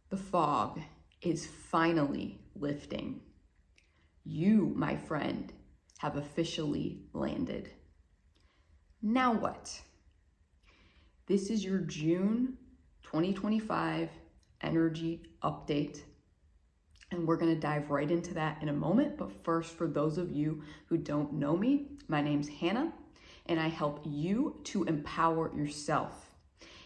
The fog is finally lifting. You, my friend, have officially landed. Now what? This is your June 2025 energy update. And we're going to dive right into that in a moment. But first, for those of you who don't know me, my name's Hannah, and I help you to empower yourself.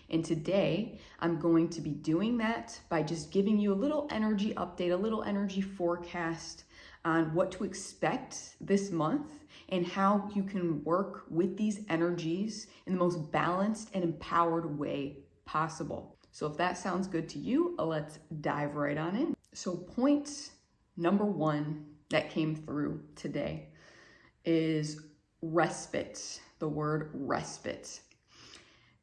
And today, I'm going to be doing that by just giving you a little energy update, a little energy forecast on what to expect this month and how you can work with these energies in the most balanced and empowered way possible. So if that sounds good to you, let's dive right on in. So point number one that came through today is respite, the word respite.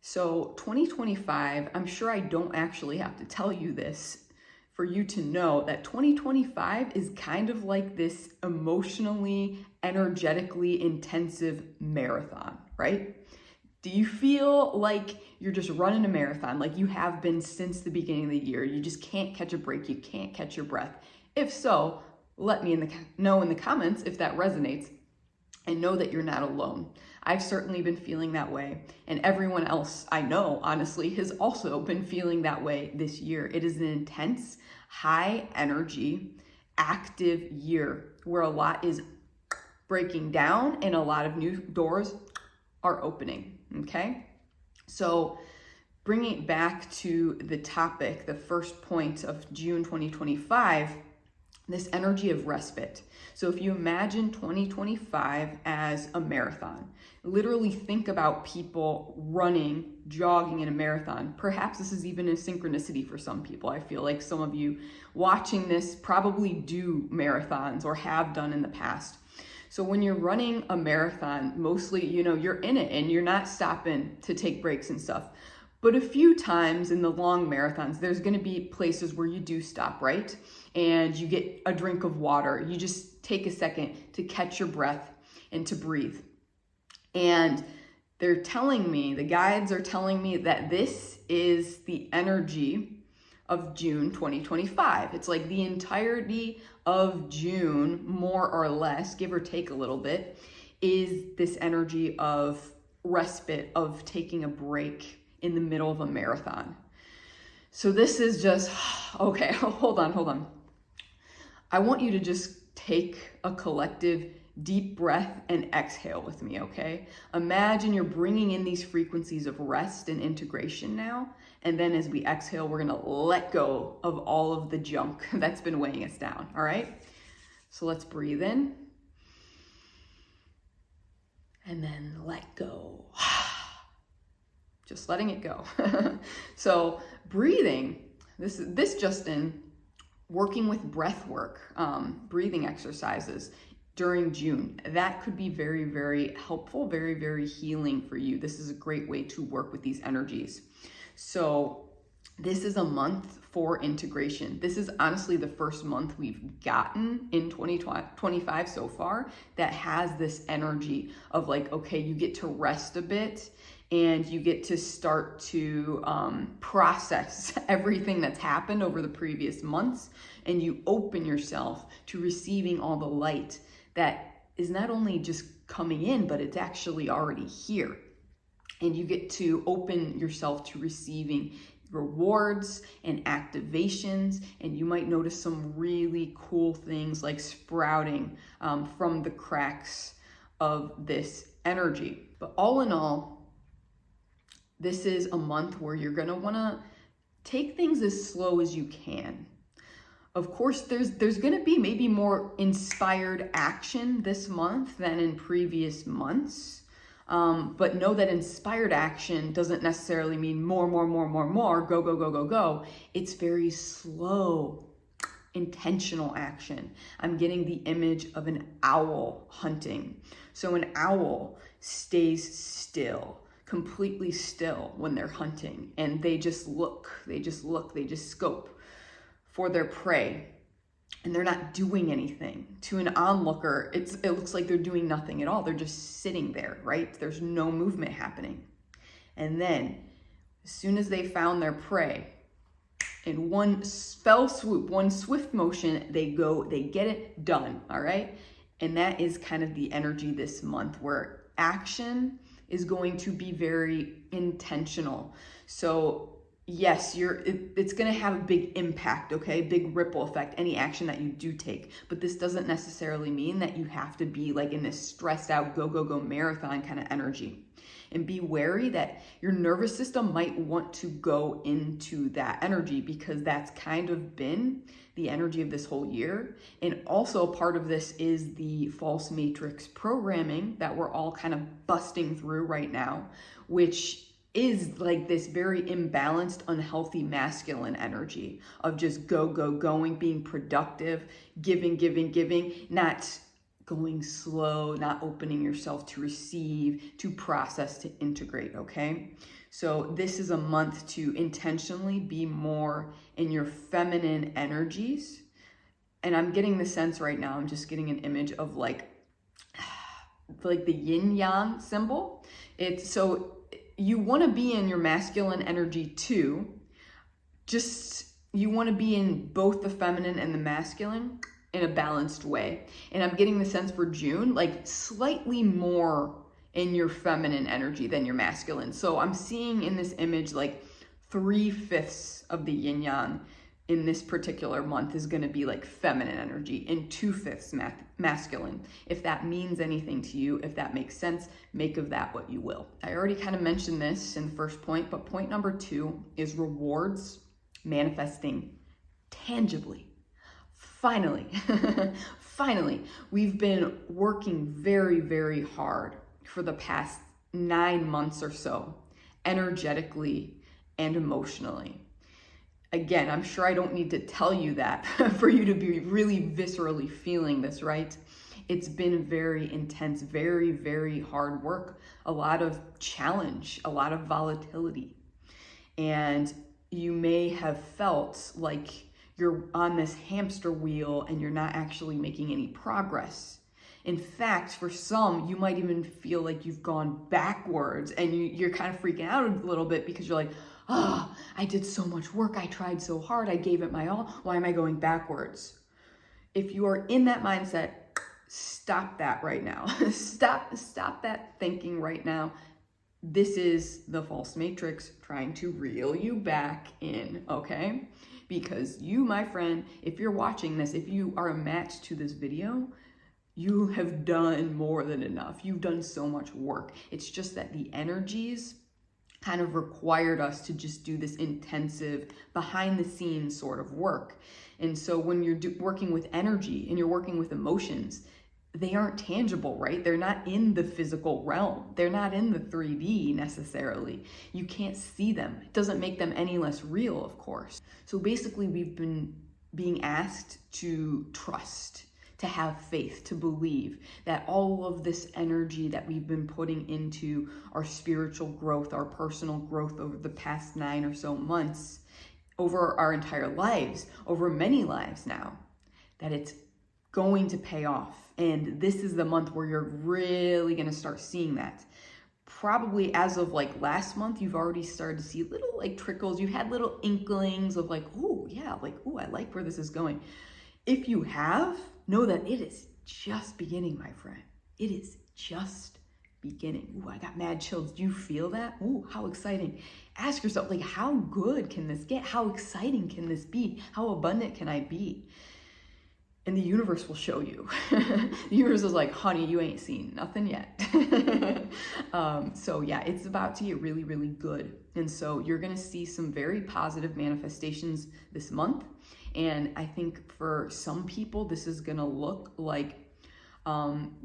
So 2025, I'm sure I don't actually have to tell you this for you to know that 2025 is kind of like this emotionally, energetically intensive marathon, right? Do you feel like you're just running a marathon, like you have been since the beginning of the year? You just can't catch a break, you can't catch your breath. If so, let me know in the comments if that resonates, and know that you're not alone. I've certainly been feeling that way, and everyone else I know, honestly, has also been feeling that way this year. It is an intense, high energy, active year where a lot is breaking down and a lot of new doors are opening, okay? So bringing it back to the topic, the first point of June 2025, this energy of respite. So if you imagine 2025 as a marathon, literally think about people running, jogging in a marathon. Perhaps this is even a synchronicity for some people. I feel like some of you watching this probably do marathons or have done in the past. So when you're running a marathon, mostly, you're in it and you're not stopping to take breaks and stuff. But a few times in the long marathons, there's going to be places where you do stop, right? And you get a drink of water. You just take a second to catch your breath and to breathe. And they're telling me, the guides are telling me that this is the energy of June 2025. It's like the entirety of June, more or less, give or take a little bit, is this energy of respite, of taking a break in the middle of a marathon. So this is just, okay, hold on. I want you to just take a collective deep breath and exhale with me, okay? Imagine you're bringing in these frequencies of rest and integration now. And then as we exhale, we're gonna let go of all of the junk that's been weighing us down, all right? So let's breathe in. And then let go. Just letting it go. So breathing, this just in, working with breath work, breathing exercises during June, that could be very, very helpful, very, very healing for you. This is a great way to work with these energies. So this is a month for integration. This is honestly the first month we've gotten in 2025 so far that has this energy of like, okay, you get to rest a bit and you get to start to process everything that's happened over the previous months, and you open yourself to receiving all the light that is not only just coming in, but it's actually already here. And you get to open yourself to receiving rewards and activations, and you might notice some really cool things like sprouting from the cracks of this energy. But all in all, this is a month where you're gonna wanna take things as slow as you can. Of course, there's gonna be maybe more inspired action this month than in previous months. But know that inspired action doesn't necessarily mean more, go. It's very slow, intentional action. I'm getting the image of an owl hunting. So an owl stays still, completely still when they're hunting, and they just scope for their prey, and they're not doing anything. To an onlooker, it looks like they're doing nothing at all. They're just sitting there, right? There's no movement happening. And then as soon as they found their prey, in one fell swoop, one swift motion, they get it done, all right? And that is kind of the energy this month, where action is going to be very intentional. So yes, it's going to have a big impact, okay? Big ripple effect, any action that you do take. But this doesn't necessarily mean that you have to be like in this stressed out, go, go, go marathon kind of energy. And be wary that your nervous system might want to go into that energy, because that's kind of been the energy of this whole year. And also part of this is the false matrix programming that we're all kind of busting through right now, which is like this very imbalanced, unhealthy masculine energy of just going, being productive, giving, not going slow, not opening yourself to receive, to process, to integrate, okay? So this is a month to intentionally be more in your feminine energies. And I'm getting the sense right now, I'm just getting an image of like the yin yang symbol. So you want to be in your masculine energy too. You want to be in both the feminine and the masculine in a balanced way. And I'm getting the sense for June, like slightly more in your feminine energy than your masculine. So I'm seeing in this image like 3/5 of the yin yang in this particular month is going to be like feminine energy, and 2/5 masculine. If that means anything to you, if that makes sense, make of that what you will. I already kind of mentioned this in the first point, but point number 2 is rewards manifesting tangibly. Finally, we've been working very, very hard for the past 9 months or so, energetically and emotionally. Again, I'm sure I don't need to tell you that for you to be really viscerally feeling this, right? It's been very intense, very, very hard work, a lot of challenge, a lot of volatility. And you may have felt like you're on this hamster wheel and you're not actually making any progress. In fact, for some, you might even feel like you've gone backwards, and you're kind of freaking out a little bit because you're like, I did so much work. I tried so hard. I gave it my all. Why am I going backwards? If you are in that mindset, stop that right now. Stop that thinking right now. This is the false matrix trying to reel you back in, okay? Because you, my friend, if you're watching this, if you are a match to this video, you have done more than enough. You've done so much work. It's just that the energies kind of required us to just do this intensive behind the scenes sort of work. And so when you're working with energy and you're working with emotions, they aren't tangible, right? They're not in the physical realm. They're not in the 3D necessarily. You can't see them. It doesn't make them any less real, of course. So basically, we've been being asked to trust, to have faith, to believe that all of this energy that we've been putting into our spiritual growth, our personal growth over the past 9 or so months, over our entire lives, over many lives now, that it's going to pay off. And this is the month where you're really going to start seeing that. Probably as of like last month, you've already started to see little like trickles. You've had little inklings of like, oh yeah, like, oh, I like where this is going. If you have, know that it is just beginning, my friend. It is just beginning. Ooh, I got mad chills. Do you feel that? Ooh, how exciting. Ask yourself, like, how good can this get? How exciting can this be? How abundant can I be? And the universe will show you. The universe is like, honey, you ain't seen nothing yet. So yeah, it's about to get really, really good. And so you're going to see some very positive manifestations this month. And I think for some people, this is going to look like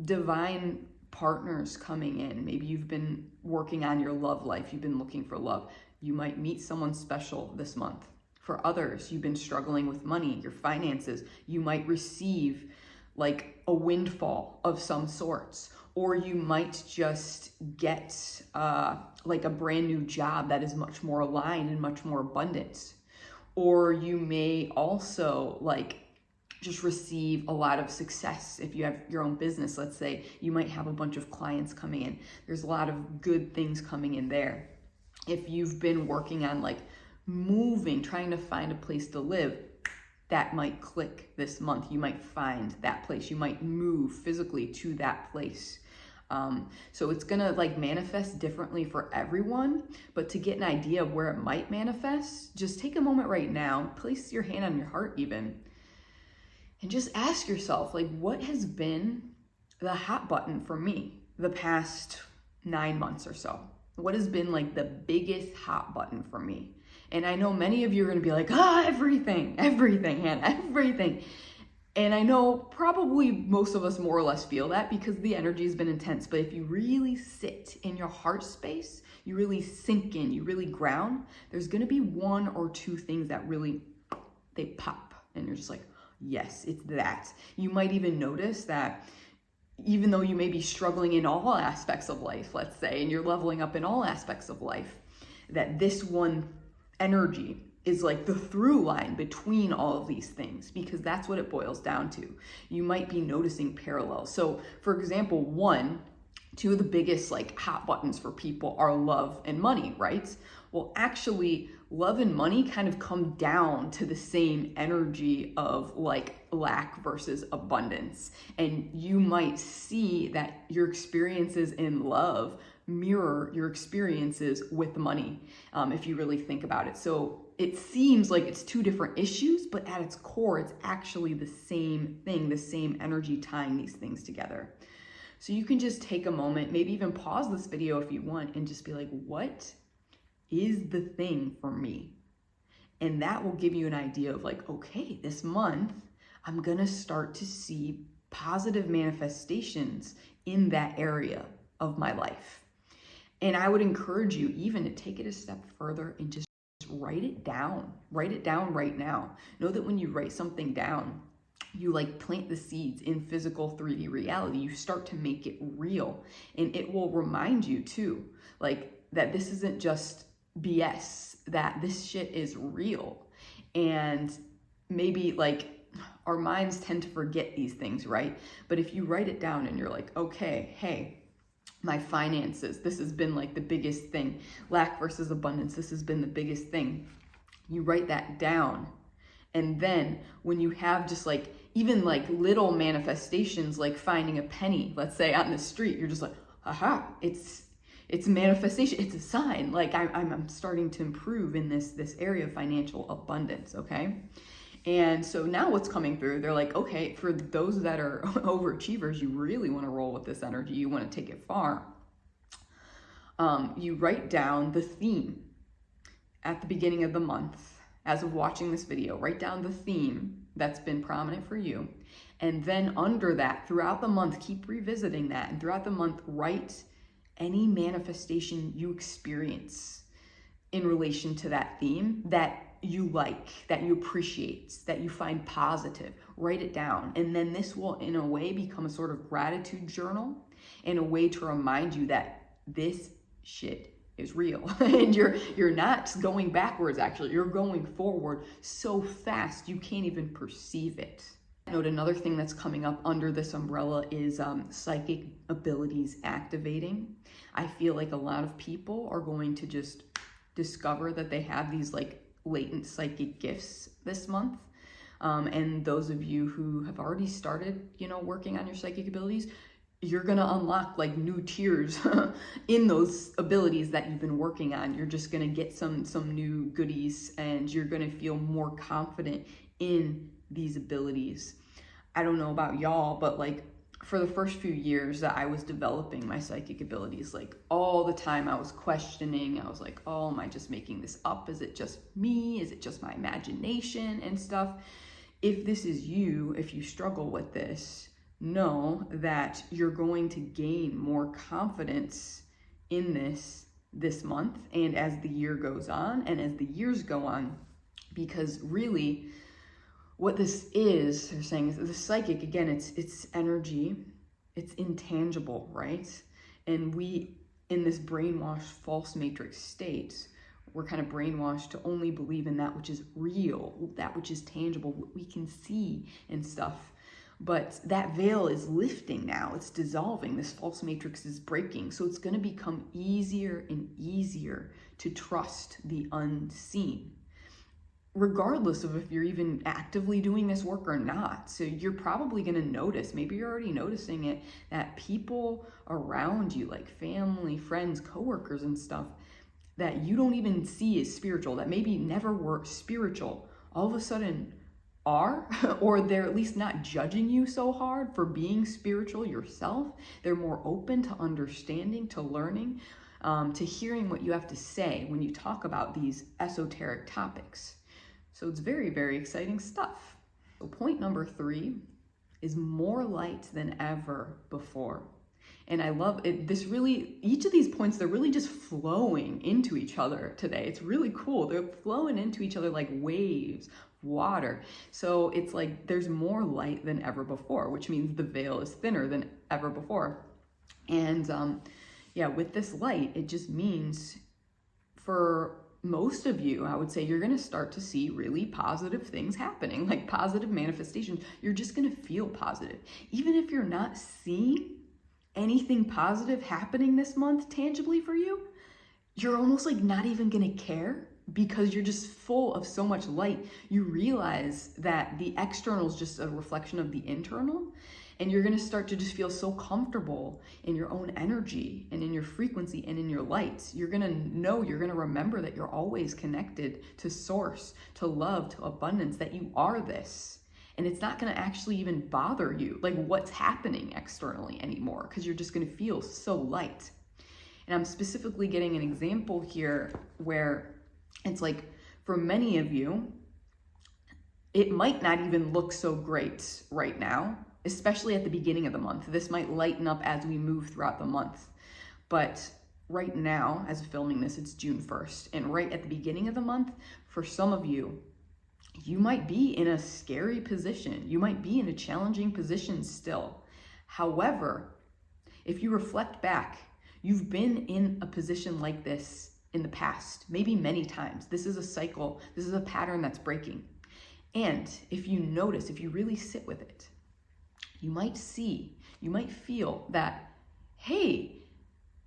divine partners coming in. Maybe you've been working on your love life. You've been looking for love. You might meet someone special this month. For others, you've been struggling with money, your finances. You might receive like a windfall of some sorts, or you might just get like a brand new job that is much more aligned and much more abundant. Or you may also like just receive a lot of success. If you have your own business, let's say, you might have a bunch of clients coming in. There's a lot of good things coming in there. If you've been working on like moving, trying to find a place to live, that might click this month. You might find that place. You might move physically to that place. So it's gonna like manifest differently for everyone, but to get an idea of where it might manifest, just take a moment right now, place your hand on your heart even, and just ask yourself, like, what has been the hot button for me the past 9 months or so? What has been like the biggest hot button for me? And I know many of you are gonna be like, everything, Hannah, everything. And I know probably most of us more or less feel that because the energy has been intense. But if you really sit in your heart space, you really sink in, you really ground, there's gonna be 1 or 2 things that really, they pop. And you're just like, yes, it's that. You might even notice that even though you may be struggling in all aspects of life, let's say, and you're leveling up in all aspects of life, that this one energy is like the through line between all of these things, because that's what it boils down to. You might be noticing parallels. So for example, 2 of the biggest like hot buttons for people are love and money, right? Well, actually, love and money kind of come down to the same energy of like lack versus abundance. And you might see that your experiences in love mirror your experiences with money, if you really think about it. So it seems like it's 2 different issues, but at its core, it's actually the same thing, the same energy tying these things together. So you can just take a moment, maybe even pause this video if you want, and just be like, what is the thing for me? And that will give you an idea of like, okay, this month, I'm gonna start to see positive manifestations in that area of my life. And I would encourage you even to take it a step further and just write it down. Write it down right now. Know that when you write something down, you like plant the seeds in physical 3D reality. You start to make it real. And it will remind you too, like that this isn't just BS, that this shit is real. And maybe like our minds tend to forget these things, right? But if you write it down and you're like, okay, hey, my finances, this has been like the biggest thing. Lack versus abundance, this has been the biggest thing. You write that down. And then when you have just like, even like little manifestations, like finding a penny, let's say out in the street, you're just like, aha, it's manifestation. It's a sign. Like I'm starting to improve in this area of financial abundance. Okay. And so now what's coming through, they're like, okay, for those that are overachievers, you really want to roll with this energy. You want to take it far. You write down the theme at the beginning of the month. As of watching this video, write down the theme that's been prominent for you. And then under that, throughout the month, keep revisiting that. And throughout the month, write any manifestation you experience in relation to that theme that you like, that you appreciate, that you find positive. Write it down. And then this will, in a way, become a sort of gratitude journal and a way to remind you that this shit is real. And you're not going backwards, actually. You're going forward so fast you can't even perceive it. Note another thing that's coming up under this umbrella is psychic abilities activating. I feel like a lot of people are going to just discover that they have these like latent psychic gifts this month. And those of you who have already started, working on your psychic abilities, you're going to unlock like new tiers in those abilities that you've been working on. You're just going to get some new goodies, and you're going to feel more confident in these abilities. I don't know about y'all, but like for the first few years that I was developing my psychic abilities, like all the time I was questioning. I was like, oh, am I just making this up? Is it just me? Is it just my imagination and stuff? If this is you, if you struggle with this, know that you're going to gain more confidence in this month and as the year goes on and as the years go on, because really what this is, they're saying, is the psychic, again, it's energy, it's intangible, right? And we, in this brainwashed false matrix state, we're kind of brainwashed to only believe in that which is real, that which is tangible, what we can see and stuff. But that veil is lifting now. It's dissolving. This false matrix is breaking. So it's going to become easier and easier to trust the unseen, regardless of if you're even actively doing this work or not. So you're probably going to notice, maybe you're already noticing it, that people around you, like family, friends, coworkers and stuff, that you don't even see as spiritual, that maybe never were spiritual, all of a sudden are, or they're at least not judging you so hard for being spiritual yourself. They're more open to understanding, to learning, to hearing what you have to say when you talk about these esoteric topics. So it's very, very exciting stuff. So point number 3 is more light than ever before. And I love it. This really, each of these points, they're really just flowing into each other today. It's really cool. They're flowing into each other like waves, water. So it's like there's more light than ever before, which means the veil is thinner than ever before. And yeah, with this light, it just means for most of you, I would say you're going to start to see really positive things happening, like positive manifestations. You're just going to feel positive. Even if you're not seeing anything positive happening this month tangibly for you, you're almost like not even going to care because you're just full of so much light. You realize that the external is just a reflection of the internal, and you're going to start to just feel so comfortable in your own energy and in your frequency and in your light. You're going to know, you're going to remember that you're always connected to source, to love, to abundance, that you are this. And it's not going to actually even bother you, like what's happening externally anymore, because you're just going to feel so light. And I'm specifically getting an example here where it's like, for many of you, it might not even look so great right now, especially at the beginning of the month. This might lighten up as we move throughout the month. But right now, as of filming this, it's June 1st. And right at the beginning of the month, for some of you, you might be in a scary position. You might be in a challenging position still. However, if you reflect back, you've been in a position like this in the past, maybe many times. This is a cycle. This is a pattern that's breaking. And if you notice, if you really sit with it, you might see, you might feel that, hey,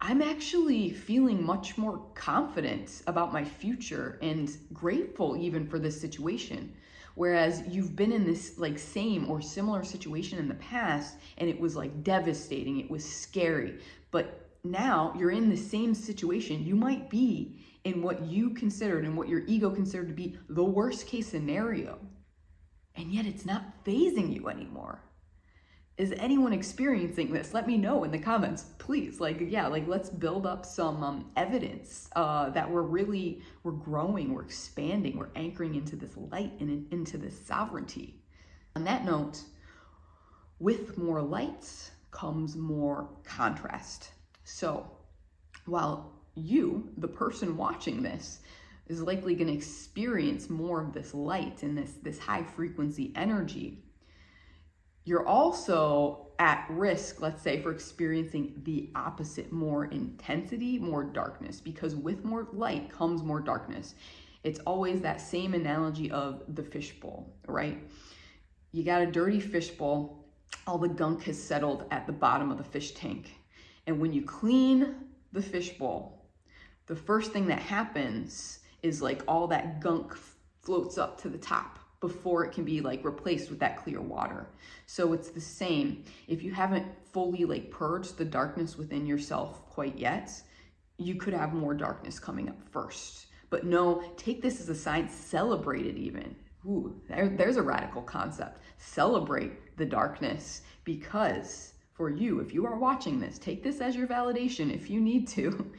I'm actually feeling much more confident about my future and grateful even for this situation. Whereas you've been in this like same or similar situation in the past and it was like devastating, it was scary. But now you're in the same situation. You might be in what you considered and what your ego considered to be the worst case scenario. And yet it's not phasing you anymore. Is anyone experiencing this? Let me know in the comments, please. Let's build up some evidence that we're growing, we're expanding, we're anchoring into this light and into this sovereignty. On that note, with more light comes more contrast. So while you, the person watching this, is likely going to experience more of this light and this high frequency energy, you're also at risk, let's say, for experiencing the opposite, more intensity, more darkness, because with more light comes more darkness. It's always that same analogy of the fishbowl, right? You got a dirty fishbowl, all the gunk has settled at the bottom of the fish tank. And when you clean the fishbowl, the first thing that happens is like all that gunk floats up to the top before it can be like replaced with that clear water. So it's the same. If you haven't fully like purged the darkness within yourself quite yet, you could have more darkness coming up first. But no, take this as a sign, celebrate it even. Ooh, there's a radical concept. Celebrate the darkness, because for you, if you are watching this, take this as your validation if you need to.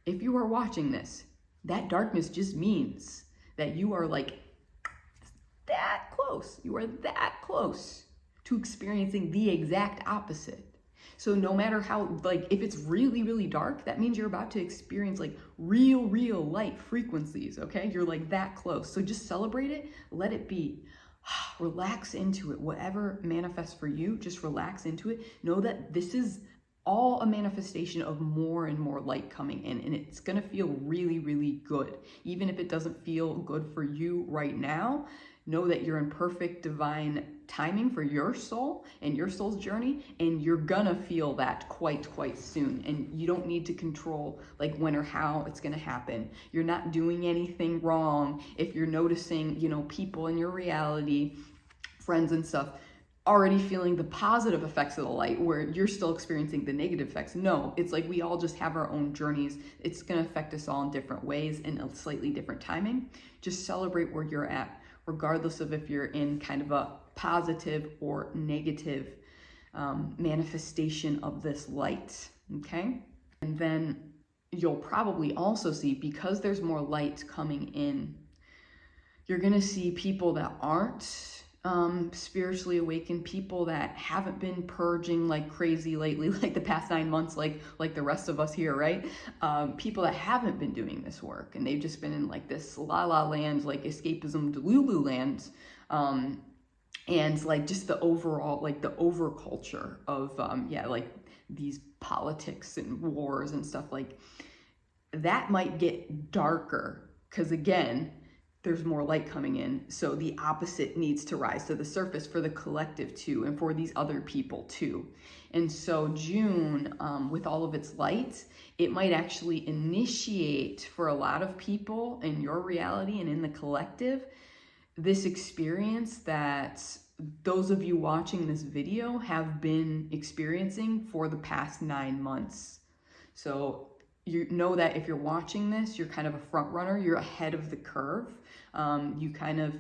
If you are watching this, that darkness just means that you are like that close. You are that close to experiencing the exact opposite. So no matter how, like, if it's really, really dark, that means you're about to experience like real light frequencies, okay? You're like that close. So just celebrate it, let it be. Relax into it. Whatever manifests for you, just relax into it. Know that this is all a manifestation of more and more light coming in, and it's gonna feel really, really good. Even if it doesn't feel good for you right now, Know that you're in perfect divine timing for your soul and your soul's journey, and you're gonna feel that quite soon. And you don't need to control like when or how it's gonna happen. You're not doing anything wrong if you're noticing, you know, people in your reality, friends and stuff, already feeling the positive effects of the light where you're still experiencing the negative effects. No, it's like we all just have our own journeys. It's going to affect us all in different ways in a slightly different timing. Just celebrate where you're at, regardless of if you're in kind of a positive or negative manifestation of this light, okay? And then you'll probably also see, because there's more light coming in, you're going to see people that aren't spiritually awakened, people that haven't been purging like crazy lately, like the past 9 months, like the rest of us here, right? People that haven't been doing this work, and they've just been in like this la land, like escapism delulu land, and like just the overall, like the overculture of like these politics and wars and stuff, like that might get darker, because again, there's more light coming in. So the opposite needs to rise to the surface for the collective too, and for these other people too. And so June, with all of its light, it might actually initiate for a lot of people in your reality and in the collective, this experience that those of you watching this video have been experiencing for the past 9 months. So you know that if you're watching this, you're kind of a front runner, you're ahead of the curve. You kind of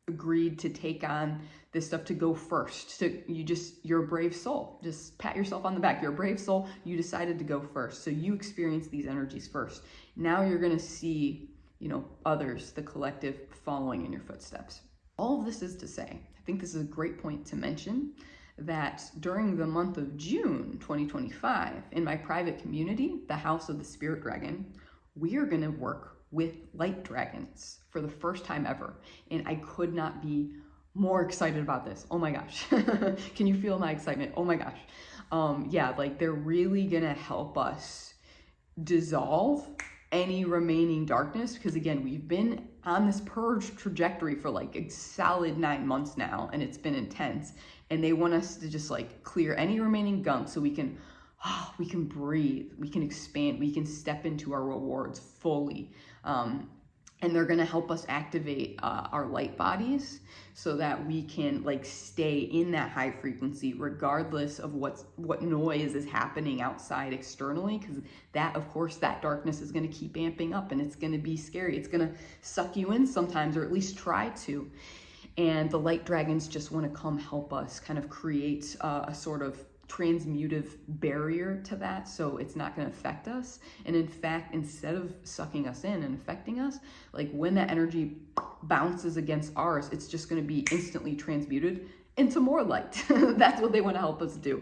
agreed to take on this stuff, to go first. So you're a brave soul. Just pat yourself on the back. You're a brave soul. You decided to go first. So you experienced these energies first. Now you're going to see, you know, others, the collective, following in your footsteps. All of this is to say, I think this is a great point to mention, that during the month of June 2025, in my private community, the House of the Spirit Dragon, we are going to work with light dragons for the first time ever. And I could not be more excited about this. Oh my gosh. Can you feel my excitement? Oh my gosh. Yeah, like they're really going to help us dissolve any remaining darkness, because again, we've been on this purge trajectory for like a solid 9 months now, and it's been intense, and they want us to just like clear any remaining gunk so we can breathe, we can expand, we can step into our rewards fully. And they're going to help us activate our light bodies so that we can like stay in that high frequency regardless of what noise is happening outside externally, because that, of course, that darkness is going to keep amping up, and it's going to be scary. It's going to suck you in sometimes, or at least try to. And the light dragons just want to come help us kind of create a sort of transmutive barrier to that, so it's not going to affect us. And in fact, instead of sucking us in and affecting us, like when that energy bounces against ours, it's just going to be instantly transmuted into more light. That's what they want to help us do.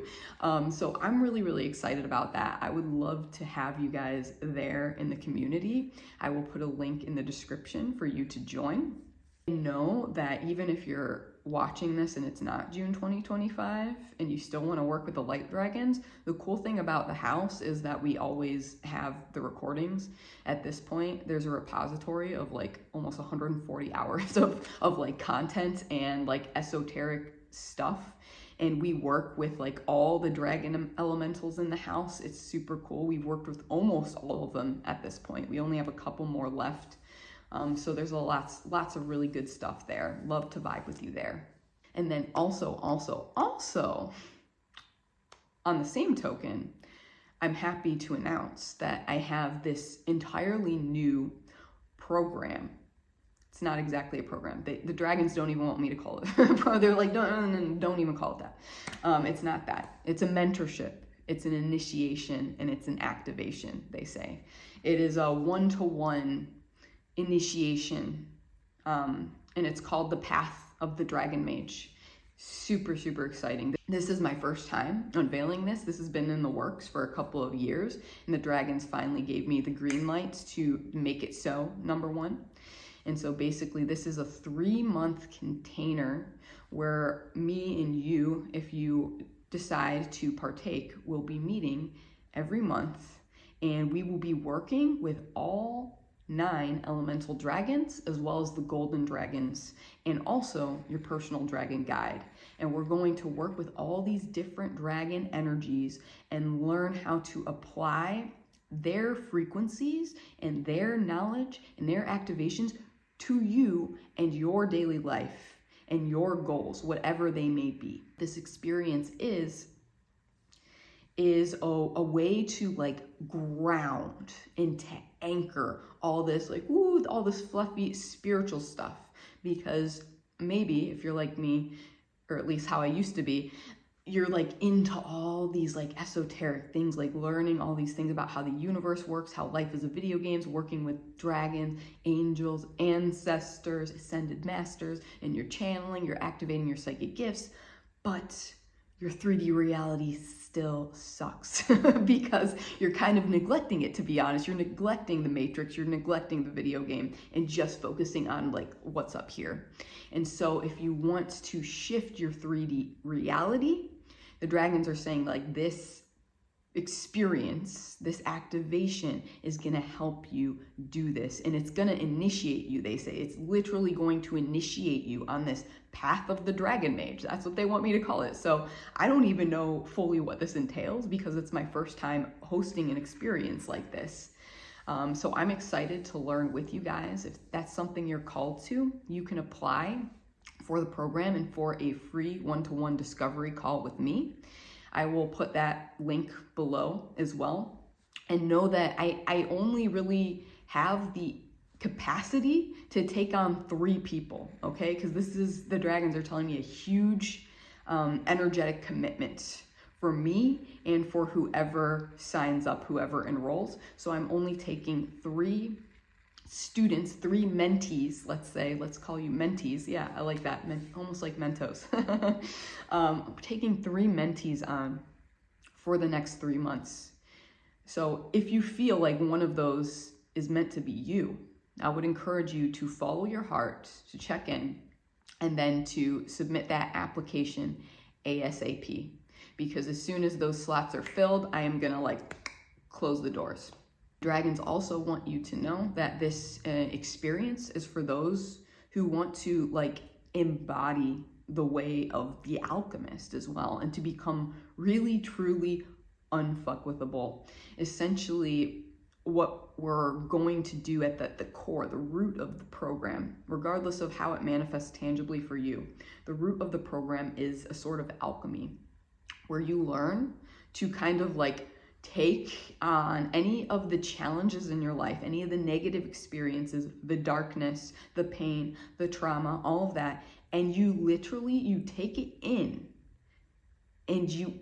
So I'm really excited about that. I would love to have you guys there in the community. I will put a link in the description for you to join. Know that even if you're watching this and it's not June 2025 and you still want to work with the light dragons, the cool thing about the house is that we always have the recordings. At this point, there's a repository of like almost 140 hours of like content and like esoteric stuff, and we work with like all the dragon elementals in the house. It's super cool. We've worked with almost all of them at this point. We only have a couple more left. So there's lots of really good stuff there. Love to vibe with you there. And then also, on the same token, I'm happy to announce that I have this entirely new program. It's not exactly a program. The dragons don't even want me to call it. They're like, don't even call it that. It's not that. It's a mentorship. It's an initiation, and it's an activation, they say. It is a one-to-one initiation, and it's called the Path of the Dragon Mage. Super exciting. This is my first time unveiling this. This has been in the works for a couple of years, and the dragons finally gave me the green lights to make it so, number one. And so basically this is a 3-month container where me and you, if you decide to partake, will be meeting every month, and we will be working with all 9 elemental dragons, as well as the golden dragons, and also your personal dragon guide. And we're going to work with all these different dragon energies and learn how to apply their frequencies and their knowledge and their activations to you and your daily life and your goals, whatever they may be. This experience is a way to like ground and to anchor all this like all this fluffy spiritual stuff, because maybe if you're like me, or at least how I used to be, you're like into all these like esoteric things, like learning all these things about how the universe works, how life is a video games, working with dragons, angels, ancestors, ascended masters, and you're channeling, you're activating your psychic gifts, but your 3D reality still sucks because you're kind of neglecting it, to be honest. You're neglecting the matrix, you're neglecting the video game, and just focusing on like what's up here. And so if you want to shift your 3D reality, the dragons are saying like this experience, this activation is going to help you do this, and it's going to initiate you. They say it's literally going to initiate you on this path of the dragon mage. That's what they want me to call it. So I don't even know fully what this entails because it's my first time hosting an experience like this. So I'm excited to learn with you guys. If that's something you're called to, you can apply for the program and for a free one-to-one discovery call with me. I will put that link below as well. And know that I only really have the capacity to take on 3 people, okay? Because this is, the dragons are telling me, a huge energetic commitment for me and for whoever signs up, whoever enrolls. So I'm only taking 3 students, 3 mentees, let's say. Let's call you mentees. Yeah, I like that. Almost like Mentos. Taking 3 mentees on for the next 3 months. So if you feel like one of those is meant to be you, I would encourage you to follow your heart, to check in, and then to submit that application ASAP. Because as soon as those slots are filled, I am gonna like close the doors. Dragons also want you to know that this experience is for those who want to like embody the way of the alchemist as well, and to become really, truly unfuckwithable. Essentially, what we're going to do at the core, the root of the program, regardless of how it manifests tangibly for you, the root of the program is a sort of alchemy where you learn to kind of like take on any of the challenges in your life, any of the negative experiences, the darkness, the pain, the trauma, all of that, and you take it in and you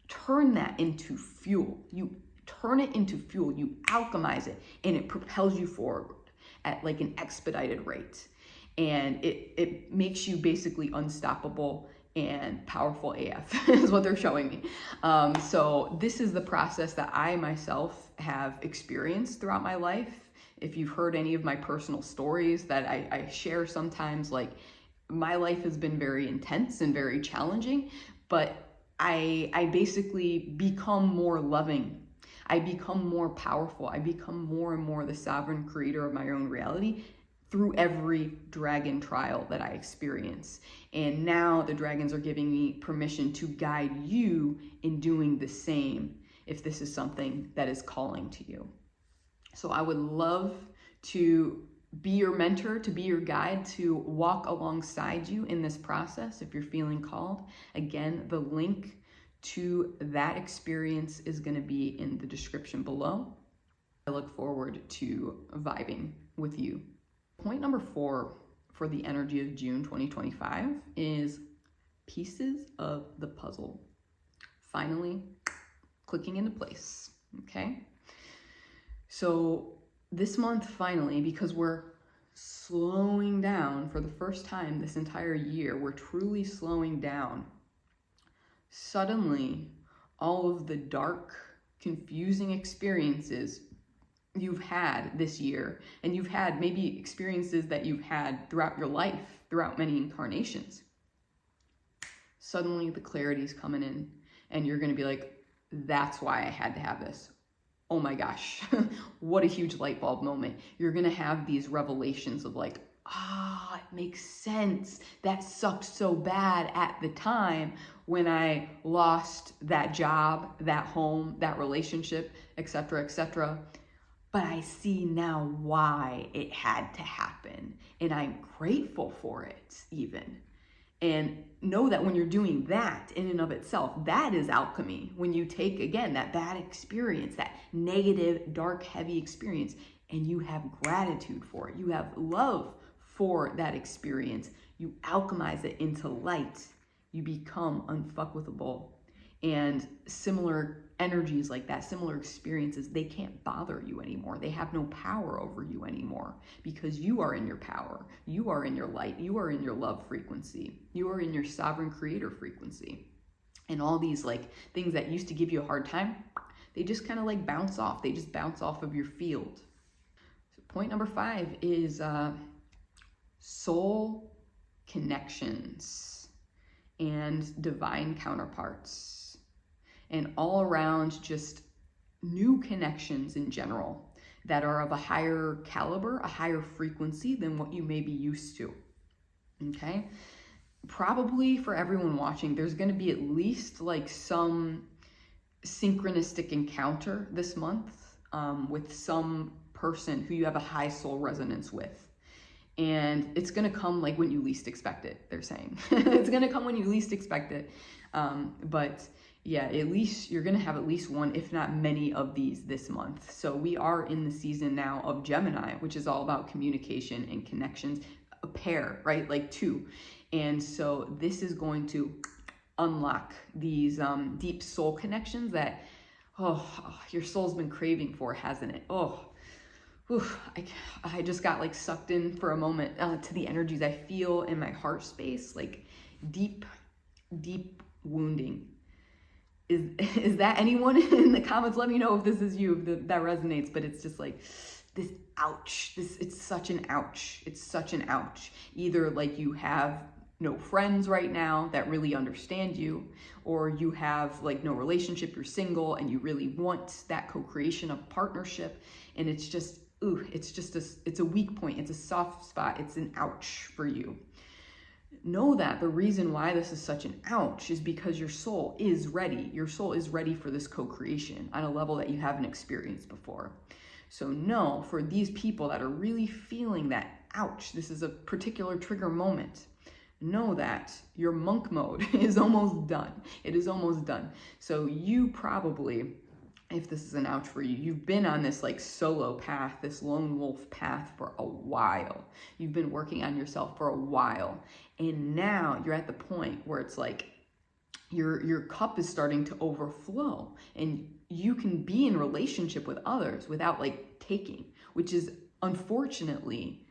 turn that into fuel. You turn it into fuel, you alchemize it, and it propels you forward at like an expedited rate. And it makes you basically unstoppable and powerful AF is what they're showing me. So this is the process that I myself have experienced throughout my life. If you've heard any of my personal stories that I share sometimes, like my life has been very intense and very challenging, but I basically become more loving. I become more powerful. I become more and more the sovereign creator of my own reality through every dragon trial that I experience. And now the dragons are giving me permission to guide you in doing the same if this is something that is calling to you. So I would love to be your mentor, to be your guide, to walk alongside you in this process if you're feeling called. Again, the link to that experience is going to be in the description below. I look forward to vibing with you. Point number 4 for the energy of June 2025 is pieces of the puzzle finally clicking into place, okay? So this month, finally, because we're slowing down for the first time this entire year, we're truly slowing down. Suddenly, all of the dark, confusing experiences you've had this year, and you've had maybe experiences that you've had throughout your life, throughout many incarnations, suddenly the clarity's coming in, and you're going to be like, that's why I had to have this. oh my gosh, what a huge light bulb moment. You're gonna have these revelations of like, it makes sense. That sucked so bad at the time when I lost that job, that home, that relationship, etc., etc. But I see now why it had to happen, and I'm grateful for it even. And know that when you're doing that in and of itself, that is alchemy. When you take, again, that bad experience, that negative, dark, heavy experience, and you have gratitude for it, you have love for that experience, you alchemize it into light, you become unfuckwithable. And similar energies like that, similar experiences, they can't bother you anymore. They have no power over you anymore because you are in your power. You are in your light. You are in your love frequency. You are in your sovereign creator frequency. And all these like things that used to give you a hard time, they just kind of like bounce off. They just bounce off of your field. So point number 5 is soul connections and divine counterparts. And all around just new connections in general that are of a higher caliber, a higher frequency than what you may be used to, okay? Probably for everyone watching, there's gonna be at least like some synchronistic encounter this month with some person who you have a high soul resonance with. And it's gonna come like when you least expect it, they're saying. It's gonna come when you least expect it, but yeah, at least you're gonna have at least one, if not many of these this month. So we are in the season now of Gemini, which is all about communication and connections, a pair, right? Like 2. And so this is going to unlock these deep soul connections that, your soul's been craving for, hasn't it? I just got like sucked in for a moment to the energies I feel in my heart space, like deep, deep wounding. Is that anyone in the comments? Let me know if this is you, if that resonates. But it's just like this ouch. It's such an ouch. It's such an ouch. Either like you have no friends right now that really understand you, or you have like no relationship, you're single and you really want that co-creation of partnership, and it's just it's a weak point, it's a soft spot, it's an ouch for you. Know that the reason why this is such an ouch is because your soul is ready. Your soul is ready for this co-creation on a level that you haven't experienced before. So know, for these people that are really feeling that ouch, this is a particular trigger moment, know that your monk mode is almost done. It is almost done. So you probably, if this is an ouch for you, you've been on this like solo path, this lone wolf path for a while. You've been working on yourself for a while. And now you're at the point where it's like your cup is starting to overflow, and you can be in relationship with others without like taking, which is unfortunately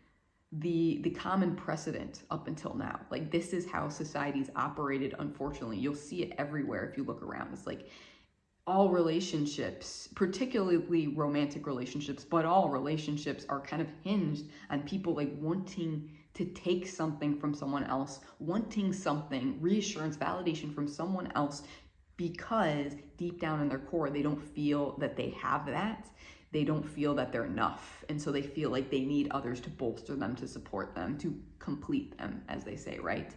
the common precedent up until now. Like this is how society's operated, unfortunately. You'll see it everywhere if you look around. It's like all relationships, particularly romantic relationships, but all relationships are kind of hinged on people like wanting to take something from someone else, wanting something, reassurance, validation from someone else, because deep down in their core, they don't feel that they have that. They don't feel that they're enough. And so they feel like they need others to bolster them, to support them, to complete them, as they say, right?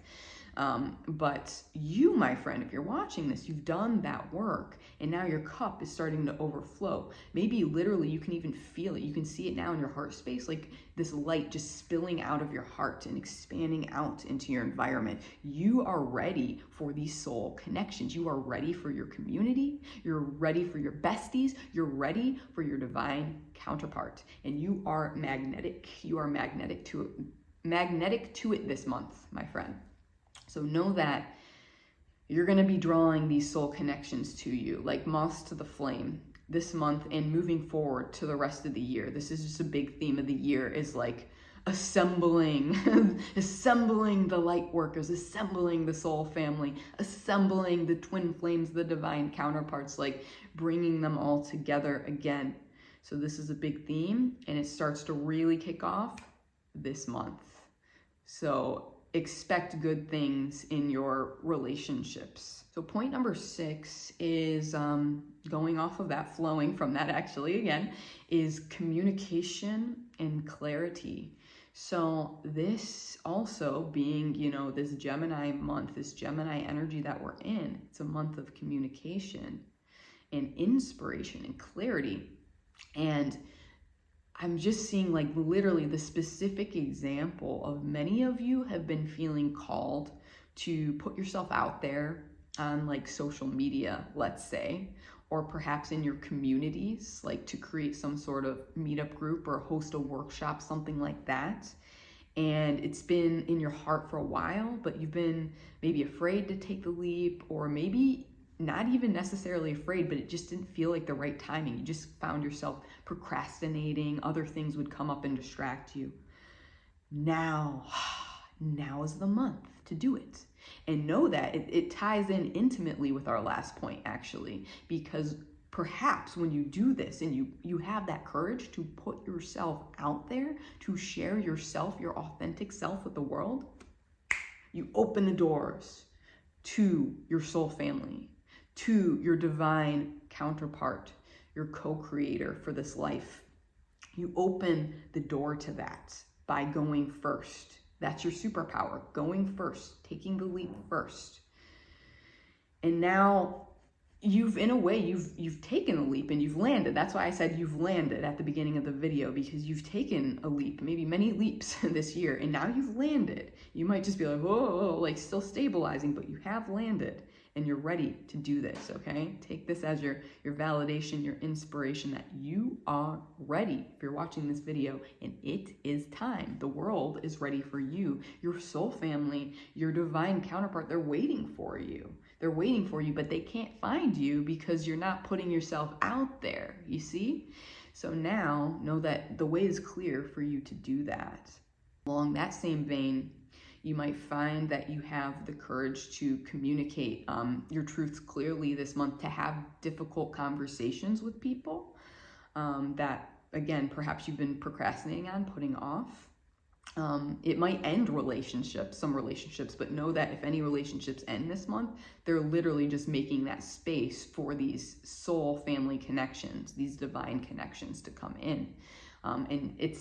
But you, my friend, if you're watching this, you've done that work, and now your cup is starting to overflow. Maybe literally you can even feel it. You can see it now in your heart space, like this light just spilling out of your heart and expanding out into your environment. You are ready for these soul connections. You are ready for your community. You're ready for your besties. You're ready for your divine counterpart. And you are magnetic. You are magnetic to it this month, my friend. So know that you're going to be drawing these soul connections to you like moths to the flame this month and moving forward to the rest of the year. This is just a big theme of the year, is like assembling the light workers, assembling the soul family, assembling the twin flames, the divine counterparts, like bringing them all together again. So this is a big theme, and it starts to really kick off this month. So expect good things in your relationships. So point number 6 is going off of that, flowing from that actually again, is communication and clarity. So this also being, you know, this Gemini month, this Gemini energy that we're in, it's a month of communication and inspiration and clarity. And I'm just seeing like literally the specific example of many of you have been feeling called to put yourself out there on like social media, let's say, or perhaps in your communities, like to create some sort of meetup group or host a workshop, something like that. And it's been in your heart for a while, but you've been maybe afraid to take the leap, or maybe not even necessarily afraid, but it just didn't feel like the right timing. You just found yourself procrastinating. Other things would come up and distract you. Now is the month to do it. And know that it ties in intimately with our last point, actually, because perhaps when you do this and you have that courage to put yourself out there, to share yourself, your authentic self with the world, you open the doors to your soul family, to your divine counterpart, your co-creator for this life. You open the door to that by going first. That's your superpower, going first, taking the leap first. And now you've, in a way, you've taken a leap and you've landed. That's why I said you've landed at the beginning of the video, because you've taken a leap, maybe many leaps this year, and now you've landed. You might just be like, whoa, like still stabilizing, but you have landed and you're ready to do this, okay? Take this as your validation, your inspiration that you are ready. If you're watching this video, and it is time. The world is ready for you. Your soul family, your divine counterpart, they're waiting for you. They're waiting for you, but they can't find you because you're not putting yourself out there, you see? So now know that the way is clear for you to do that. Along that same vein, you might find that you have the courage to communicate your truths clearly this month, to have difficult conversations with people that, again, perhaps you've been procrastinating on, putting off. It might end relationships, some relationships, but know that if any relationships end this month, they're literally just making that space for these soul family connections, these divine connections to come in. And it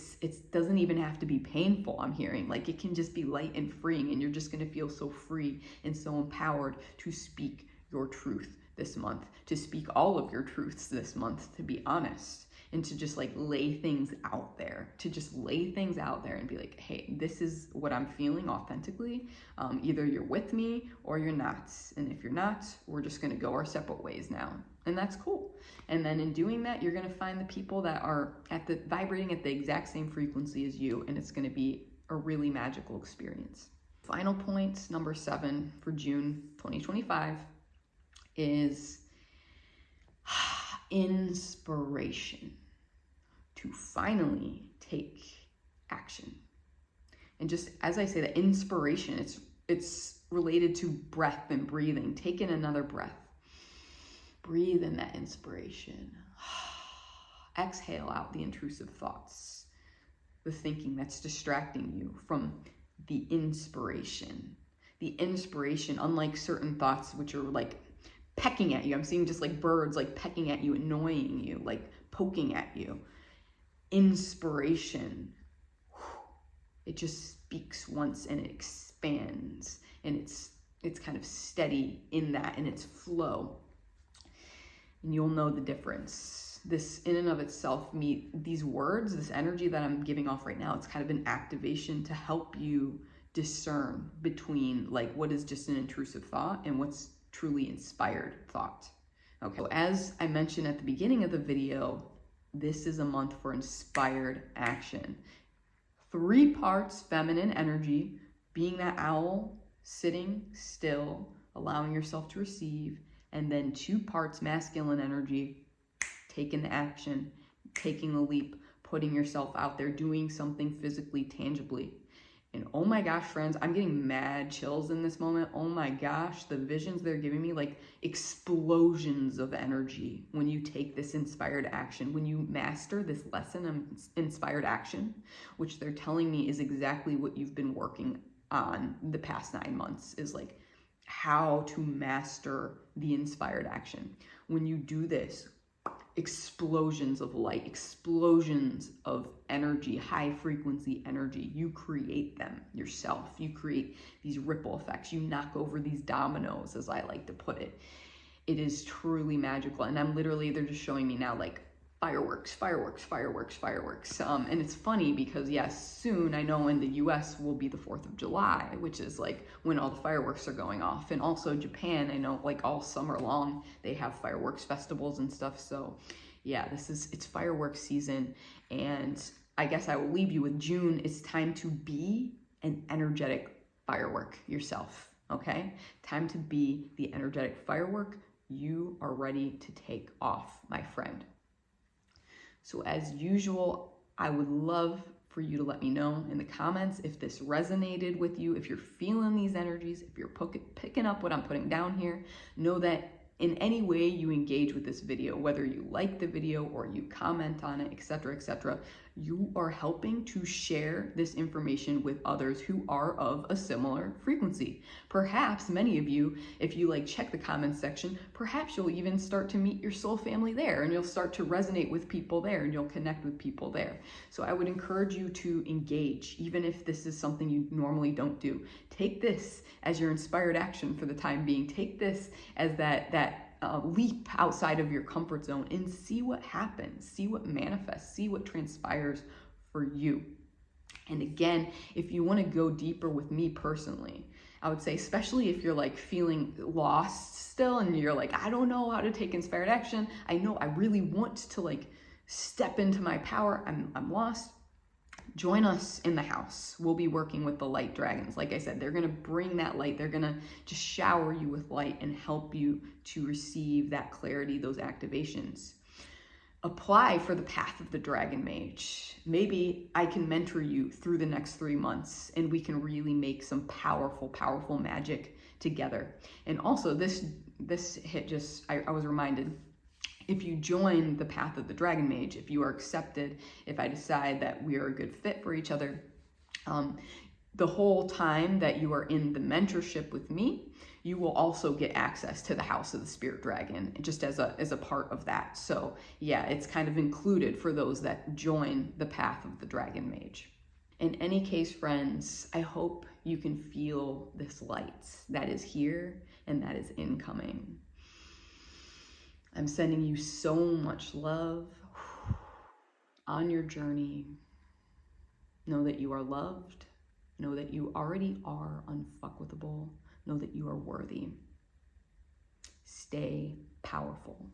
doesn't even have to be painful, I'm hearing. Like, it can just be light and freeing, and you're just going to feel so free and so empowered to speak your truth this month, to speak all of your truths this month, to be honest, and to just like lay things out there, and be like, hey, this is what I'm feeling authentically. Either you're with me or you're not. And if you're not, we're just going to go our separate ways now. And that's cool. And then in doing that, you're going to find the people that are vibrating at the exact same frequency as you, and it's going to be a really magical experience. Final point, number 7 for June 2025 is inspiration, to finally take action. And just as I say, that inspiration, it's related to breath and breathing. Take in another breath. Breathe in that inspiration. Exhale out the intrusive thoughts, the thinking that's distracting you from the inspiration. The inspiration, unlike certain thoughts which are like pecking at you. I'm seeing just like birds like pecking at you, annoying you, like poking at you. Inspiration, it just speaks once and it expands, and it's kind of steady in that, and its flow. And you'll know the difference. This in and of itself, these words, this energy that I'm giving off right now, it's kind of an activation to help you discern between like what is just an intrusive thought and what's truly inspired thought. Okay, so as I mentioned at the beginning of the video, this is a month for inspired action. 3 parts feminine energy, being that owl, sitting still, allowing yourself to receive, and then 2 parts masculine energy, taking the action, taking the leap, putting yourself out there, doing something physically, tangibly. And oh my gosh, friends, I'm getting mad chills in this moment. Oh my gosh, the visions they're giving me, like explosions of energy when you take this inspired action, when you master this lesson of inspired action, which they're telling me is exactly what you've been working on the past 9 months is like how to master the inspired action. When you do this, explosions of light, explosions of energy, high frequency energy, you create them yourself. You create these ripple effects. You knock over these dominoes, as I like to put it. It is truly magical. And I'm literally, they're just showing me now like fireworks, fireworks, fireworks, fireworks. And it's funny because yes, soon I know in the US will be the 4th of July, which is like when all the fireworks are going off. And also Japan, I know like all summer long, they have fireworks festivals and stuff. So yeah, it's fireworks season. And I guess I will leave you with June. It's time to be an energetic firework yourself, okay? Time to be the energetic firework. You are ready to take off, my friend. So as usual, I would love for you to let me know in the comments if this resonated with you, if you're feeling these energies, if you're picking up what I'm putting down here. Know that in any way you engage with this video, whether you like the video or you comment on it, etc., you are helping to share this information with others who are of a similar frequency. Perhaps many of you, if you like check the comments section, perhaps you'll even start to meet your soul family there, and you'll start to resonate with people there, and you'll connect with people there. So I would encourage you to engage, even if this is something you normally don't do. Take this as your inspired action for the time being. Take this as that leap outside of your comfort zone and see what happens, see what manifests, see what transpires for you. And again, if you want to go deeper with me personally, I would say, especially if you're like feeling lost still and you're like, I don't know how to take inspired action. I know I really want to like step into my power. I'm lost. Join us in the house. We'll be working with the light dragons. Like I said, they're going to bring that light. They're going to just shower you with light and help you to receive that clarity, those activations. Apply for the path of the dragon mage. Maybe I can mentor you through the next 3 months and we can really make some powerful, powerful magic together. And also this hit just, I was reminded, if you join the path of the dragon mage, if you are accepted, if I decide that we are a good fit for each other, the whole time that you are in the mentorship with me, you will also get access to the house of the spirit dragon, just as a part of that. So yeah, it's kind of included for those that join the path of the dragon mage. In any case, friends, I hope you can feel this light that is here and that is incoming. I'm sending you so much love on your journey. Know that you are loved. Know that you already are unfuckwithable. Know that you are worthy. Stay powerful.